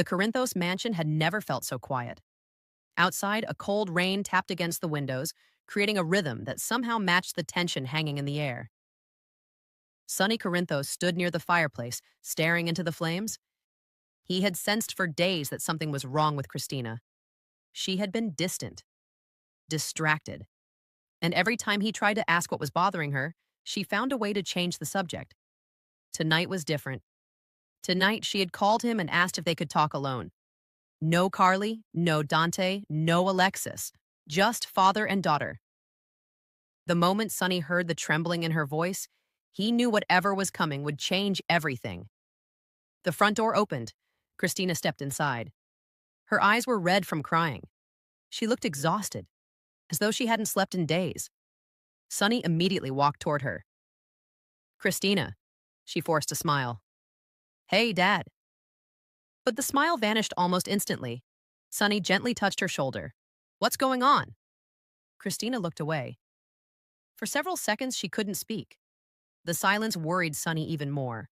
The Corinthos mansion had never felt so quiet. Outside, a cold rain tapped against the windows, creating a rhythm that somehow matched the tension hanging in the air. Sonny Corinthos stood near the fireplace, staring into the flames. He had sensed for days that something was wrong with Kristina. She had been distant, distracted, and every time he tried to ask what was bothering her, she found a way to change the subject. Tonight was different. Tonight, she had called him and asked if they could talk alone. No Carly, no Dante, no Alexis, just father and daughter. The moment Sonny heard the trembling in her voice, he knew whatever was coming would change everything. The front door opened. Kristina stepped inside. Her eyes were red from crying. She looked exhausted, as though she hadn't slept in days. Sonny immediately walked toward her. Kristina, she forced a smile. Hey, Dad. But the smile vanished almost instantly. Sonny gently touched her shoulder. What's going on? Kristina looked away. For several seconds, she couldn't speak. The silence worried Sonny even more.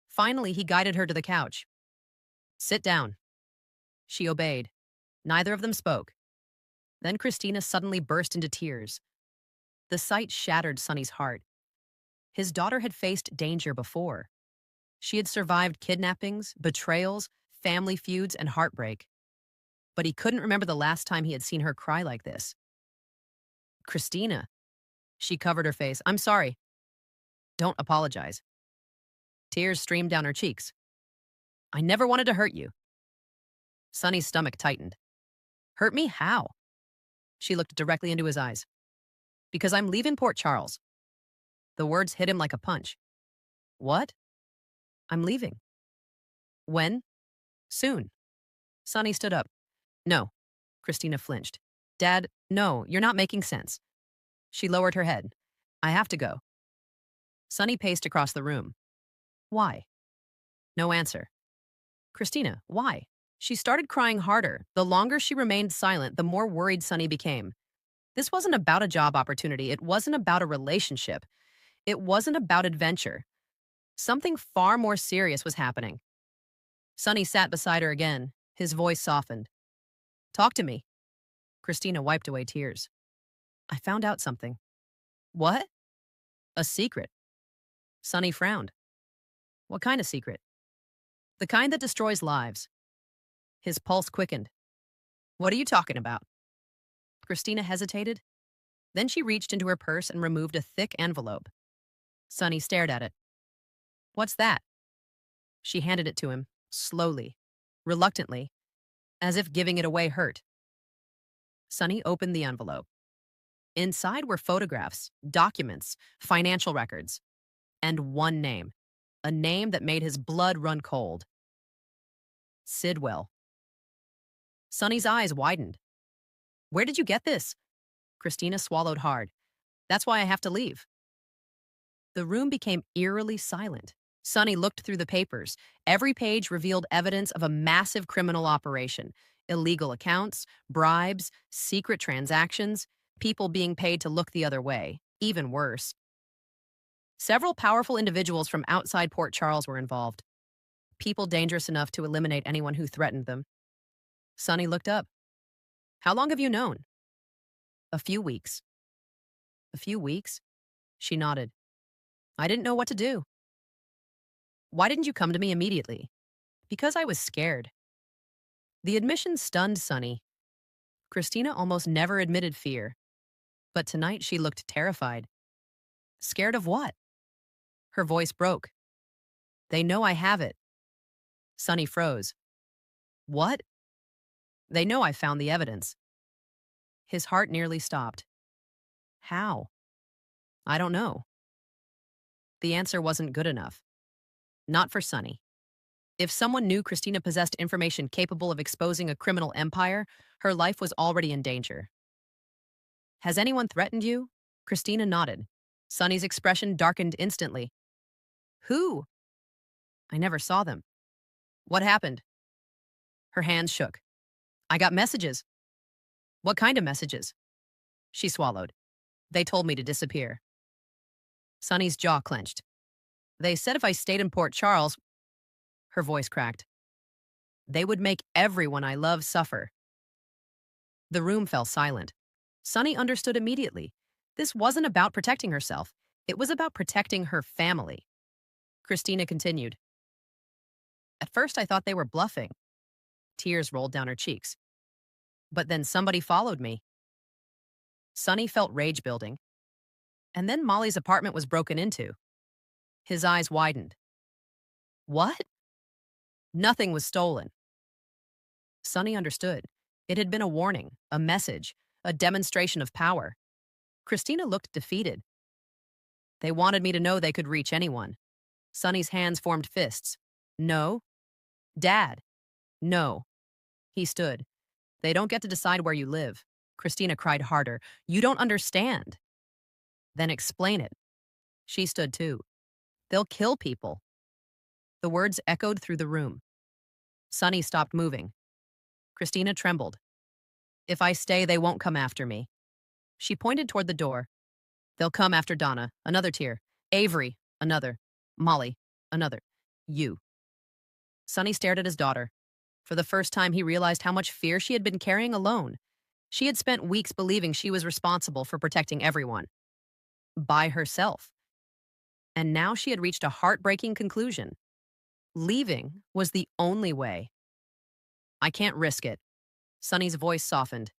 Finally, he guided her to the couch. Sit down. She obeyed. Neither of them spoke. Then Kristina suddenly burst into tears. The sight shattered Sonny's heart. His daughter had faced danger before. She had survived kidnappings, betrayals, family feuds, and heartbreak. But he couldn't remember the last time he had seen her cry like this. Kristina. She covered her face. I'm sorry. Don't apologize. Tears streamed down her cheeks. I never wanted to hurt you. Sonny's stomach tightened. Hurt me? How? She looked directly into his eyes. Because I'm leaving Port Charles. The words hit him like a punch. What? I'm leaving. When? Soon. Sonny stood up. No. Kristina flinched. Dad, no, you're not making sense. She lowered her head. I have to go. Sonny paced across the room. Why? No answer. Kristina, why? She started crying harder. The longer she remained silent, the more worried Sonny became. This wasn't about a job opportunity. It wasn't about a relationship. It wasn't about adventure. Something far more serious was happening. Sonny sat beside her again. His voice softened. Talk to me. Kristina wiped away tears. I found out something. What? A secret. Sonny frowned. What kind of secret? The kind that destroys lives. His pulse quickened. What are you talking about? Kristina hesitated. Then she reached into her purse and removed a thick envelope. Sonny stared at it. What's that? She handed it to him, slowly, reluctantly, as if giving it away hurt. Sonny opened the envelope. Inside were photographs, documents, financial records, and one name, a name that made his blood run cold. Sidwell. Sonny's eyes widened. Where did you get this? Kristina swallowed hard. That's why I have to leave. The room became eerily silent. Sonny looked through the papers. Every page revealed evidence of a massive criminal operation. Illegal accounts, bribes, secret transactions, people being paid to look the other way. Even worse. Several powerful individuals from outside Port Charles were involved. People dangerous enough to eliminate anyone who threatened them. Sonny looked up. How long have you known? A few weeks. A few weeks? She nodded. I didn't know what to do. Why didn't you come to me immediately? Because I was scared. The admission stunned Sonny. Kristina almost never admitted fear. But tonight she looked terrified. Scared of what? Her voice broke. They know I have it. Sonny froze. What? They know I found the evidence. His heart nearly stopped. How? I don't know. The answer wasn't good enough. Not for Sonny. If someone knew Kristina possessed information capable of exposing a criminal empire, her life was already in danger. Has anyone threatened you? Kristina nodded. Sonny's expression darkened instantly. Who? I never saw them. What happened? Her hands shook. I got messages. What kind of messages? She swallowed. They told me to disappear. Sonny's jaw clenched. They said if I stayed in Port Charles... Her voice cracked. They would make everyone I love suffer. The room fell silent. Sonny understood immediately. This wasn't about protecting herself. It was about protecting her family. Kristina continued. At first, I thought they were bluffing. Tears rolled down her cheeks. But then somebody followed me. Sonny felt rage building. And then Molly's apartment was broken into. His eyes widened. What? Nothing was stolen. Sonny understood. It had been a warning, a message, a demonstration of power. Kristina looked defeated. They wanted me to know they could reach anyone. Sonny's hands formed fists. No. Dad. No. He stood. They don't get to decide where you live. Kristina cried harder. You don't understand. Then explain it. She stood too. They'll kill people. The words echoed through the room. Sonny stopped moving. Kristina trembled. If I stay, they won't come after me. She pointed toward the door. They'll come after Donna, another tear. Avery, another. Molly, another. You. Sonny stared at his daughter. For the first time, he realized how much fear she had been carrying alone. She had spent weeks believing she was responsible for protecting everyone. By herself. And now she had reached a heartbreaking conclusion. Leaving was the only way. I can't risk it. Sonny's voice softened.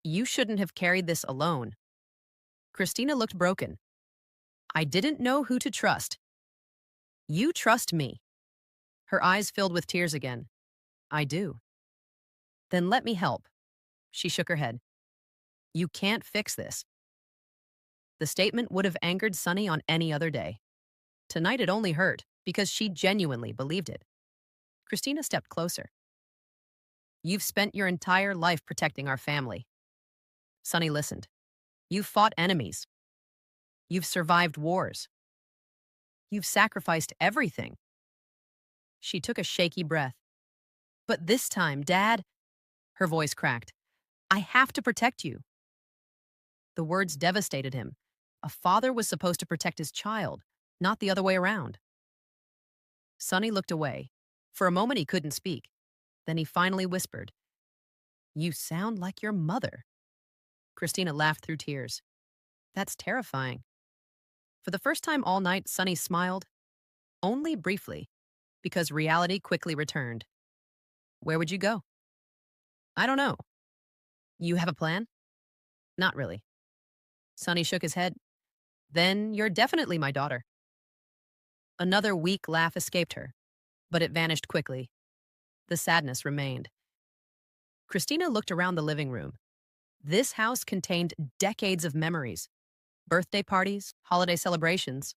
You shouldn't have carried this alone. Kristina looked broken. I didn't know who to trust. You trust me. Her eyes filled with tears again. I do. Then let me help. She shook her head. You can't fix this. The statement would have angered Sonny on any other day. Tonight it only hurt because she genuinely believed it. Kristina stepped closer. You've spent your entire life protecting our family. Sonny listened. You've fought enemies. You've survived wars. You've sacrificed everything. She took a shaky breath. But this time, Dad, her voice cracked, I have to protect you. The words devastated him. A father was supposed to protect his child, not the other way around. Sonny looked away. For a moment, he couldn't speak. Then he finally whispered, You sound like your mother. Kristina laughed through tears. That's terrifying. For the first time all night, Sonny smiled, only briefly, because reality quickly returned. Where would you go? I don't know. You have a plan? Not really. Sonny shook his head. Then you're definitely my daughter. Another weak laugh escaped her, but it vanished quickly. The sadness remained. Kristina looked around the living room. This house contained decades of memories. Birthday parties, holiday celebrations,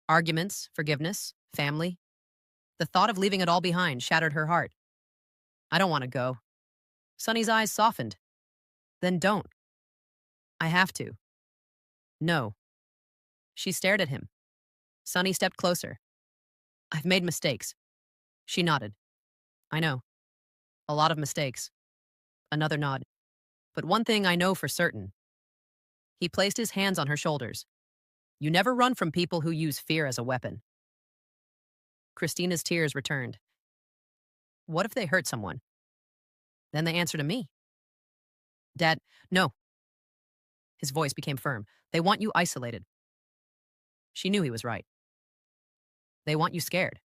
arguments, forgiveness, family. The thought of leaving it all behind shattered her heart. I don't want to go. Sonny's eyes softened. Then don't. I have to. No. She stared at him. Sonny stepped closer. I've made mistakes. She nodded. I know. A lot of mistakes. Another nod. But one thing I know for certain. He placed his hands on her shoulders. You never run from people who use fear as a weapon. Kristina's tears returned. What if they hurt someone? Then they answer to me. Dad, no. His voice became firm. They want you isolated. She knew he was right. They want you scared.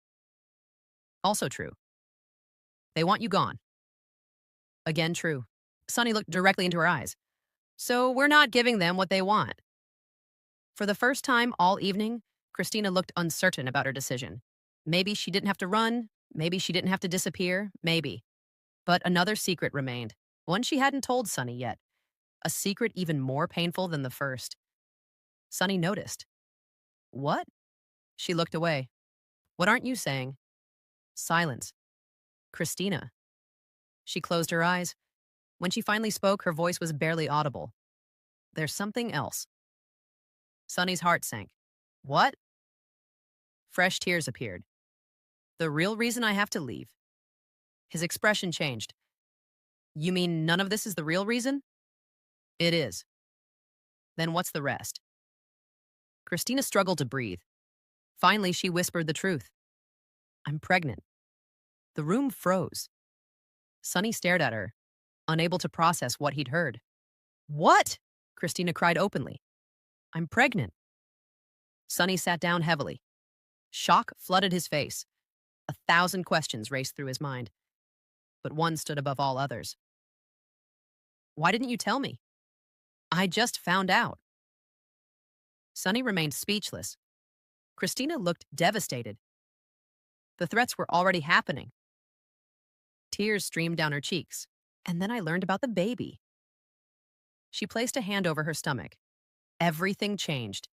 Also true. They want you gone. Again true. Sonny looked directly into her eyes. So we're not giving them what they want. For the first time all evening, Kristina looked uncertain about her decision. Maybe she didn't have to run. Maybe she didn't have to disappear. Maybe. But another secret remained. One she hadn't told Sonny yet. A secret even more painful than the first. Sonny noticed. What? She looked away. What aren't you saying? Silence. Kristina. She closed her eyes. When she finally spoke, her voice was barely audible. There's something else. Sonny's heart sank. What? Fresh tears appeared. The real reason I have to leave. His expression changed. You mean none of this is the real reason? It is. Then what's the rest? Kristina struggled to breathe. Finally, she whispered the truth. I'm pregnant. The room froze. Sonny stared at her, unable to process what he'd heard. What? Kristina cried openly. I'm pregnant. Sonny sat down heavily. Shock flooded his face. 1,000 questions raced through his mind, but one stood above all others. Why didn't you tell me? I just found out. Sonny remained speechless. Kristina looked devastated. The threats were already happening. Tears streamed down her cheeks. And then I learned about the baby. She placed a hand over her stomach. Everything changed.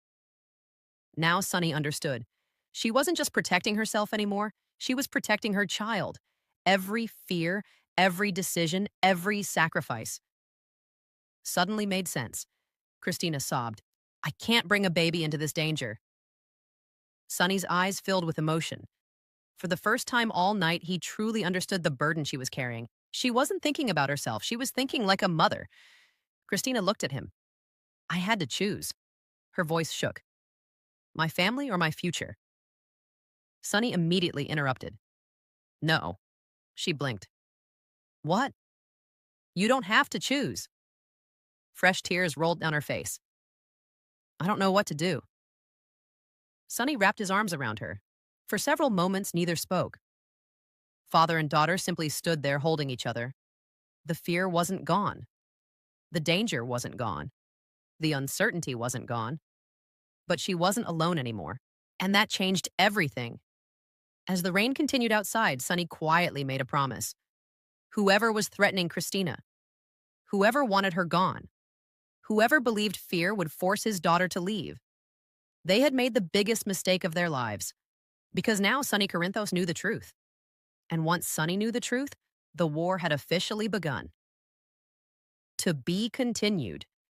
Now Sonny understood. She wasn't just protecting herself anymore. She was protecting her child. Every fear, every decision, every sacrifice suddenly made sense. Kristina sobbed. I can't bring a baby into this danger. Sonny's eyes filled with emotion. For the first time all night, he truly understood the burden she was carrying. She wasn't thinking about herself. She was thinking like a mother. Kristina looked at him. I had to choose. Her voice shook. My family or my future? Sonny immediately interrupted. No. She blinked. What? You don't have to choose. Fresh tears rolled down her face. I don't know what to do. Sonny wrapped his arms around her. For several moments, neither spoke. Father and daughter simply stood there holding each other. The fear wasn't gone. The danger wasn't gone. The uncertainty wasn't gone. But she wasn't alone anymore. And that changed everything. As the rain continued outside, Sonny quietly made a promise. Whoever was threatening Kristina, whoever wanted her gone, whoever believed fear would force his daughter to leave, they had made the biggest mistake of their lives. Because now Sonny Corinthos knew the truth. And once Sonny knew the truth, the war had officially begun. To be continued.